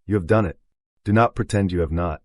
You have done it. Do not pretend you have not.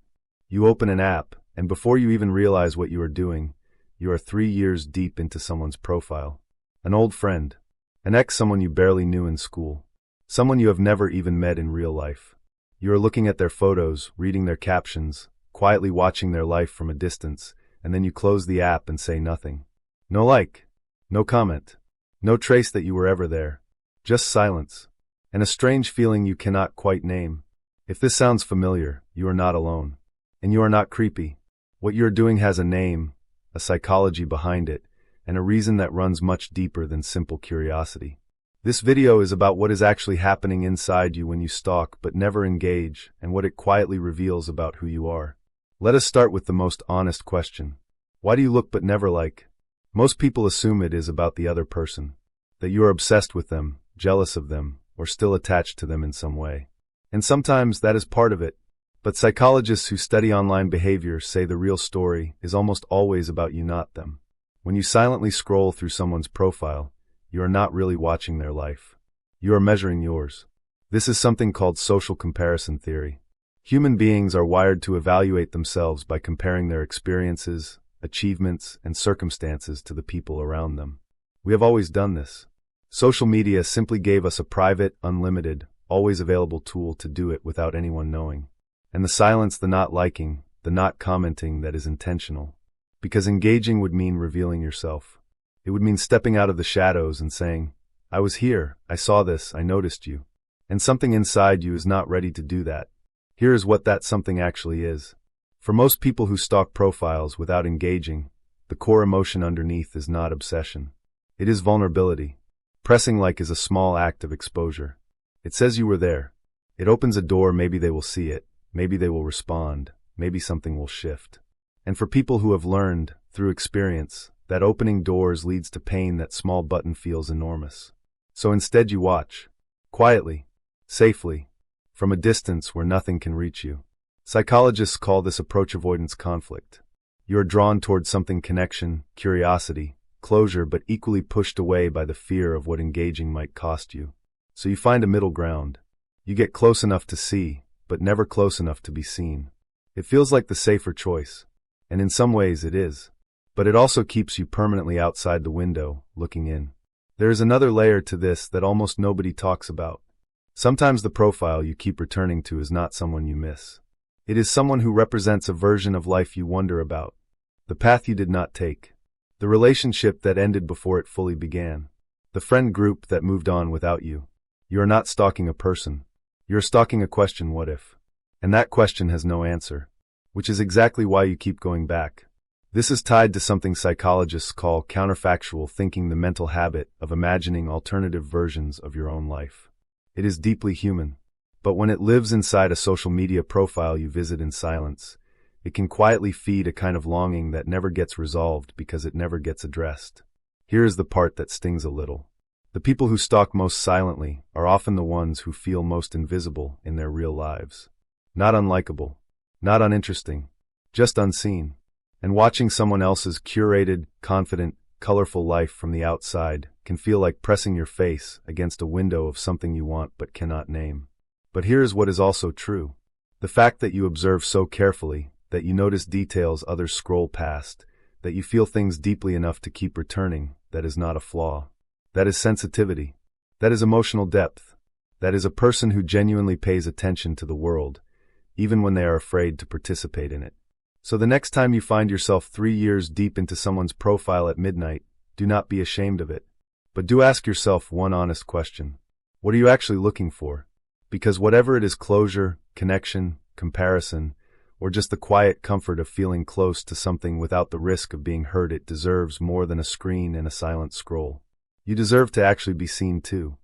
You open an app, and before you even realize what you are doing, you are 3 years deep into someone's profile. An old friend. An ex, someone you barely knew in school. Someone you have never even met in real life. You are looking at their photos, reading their captions, quietly watching their life from a distance, and then you close the app and say nothing. No like. No comment. No trace that you were ever there. Just silence. And a strange feeling you cannot quite name. If this sounds familiar, you are not alone. And you are not creepy. What you are doing has a name, a psychology behind it, and a reason that runs much deeper than simple curiosity. This video is about what is actually happening inside you when you stalk but never engage, and what it quietly reveals about who you are. Let us start with the most honest question. Why do you look but never like? Most people assume it is about the other person, that you are obsessed with them, jealous of them, or still attached to them in some way. And sometimes that is part of it, but psychologists who study online behavior say the real story is almost always about you, not them. When you silently scroll through someone's profile, you are not really watching their life. You are measuring yours. This is something called social comparison theory. Human beings are wired to evaluate themselves by comparing their experiences, achievements, and circumstances to the people around them. We have always done this. Social media simply gave us a private, unlimited, always available tool to do it without anyone knowing. And the silence, the not liking, the not commenting, that is intentional. Because engaging would mean revealing yourself. It would mean stepping out of the shadows and saying, I was here, I saw this, I noticed you. And something inside you is not ready to do that. Here is what that something actually is. For most people who stalk profiles without engaging, the core emotion underneath is not obsession. It is vulnerability. Pressing like is a small act of exposure. It says you were there. It opens a door, maybe they will see it, maybe they will respond, maybe something will shift. And for people who have learned, through experience, that opening doors leads to pain, that small button feels enormous. So instead you watch. Quietly. Safely. From a distance where nothing can reach you. Psychologists call this approach avoidance conflict. You are drawn towards something, connection, curiosity, closure, but equally pushed away by the fear of what engaging might cost you. So you find a middle ground. You get close enough to see, but never close enough to be seen. It feels like the safer choice. And in some ways it is. But it also keeps you permanently outside the window, looking in. There is another layer to this that almost nobody talks about. Sometimes the profile you keep returning to is not someone you miss. It is someone who represents a version of life you wonder about. The path you did not take. The relationship that ended before it fully began. The friend group that moved on without you. You are not stalking a person. You are stalking a question, what if? And that question has no answer. Which is exactly why you keep going back. This is tied to something psychologists call counterfactual thinking, the mental habit of imagining alternative versions of your own life. It is deeply human. But when it lives inside a social media profile you visit in silence, it can quietly feed a kind of longing that never gets resolved because it never gets addressed. Here is the part that stings a little. The people who stalk most silently are often the ones who feel most invisible in their real lives. Not unlikable. Not uninteresting, just unseen. And watching someone else's curated, confident, colorful life from the outside can feel like pressing your face against a window of something you want but cannot name. But here is what is also true. The fact that you observe so carefully, that you notice details others scroll past, that you feel things deeply enough to keep returning, that is not a flaw. That is sensitivity. That is emotional depth. That is a person who genuinely pays attention to the world, even when they are afraid to participate in it. So the next time you find yourself 3 years deep into someone's profile at midnight, do not be ashamed of it. But do ask yourself one honest question. What are you actually looking for? Because whatever it is, closure, connection, comparison, or just the quiet comfort of feeling close to something without the risk of being hurt, it deserves more than a screen and a silent scroll. You deserve to actually be seen too.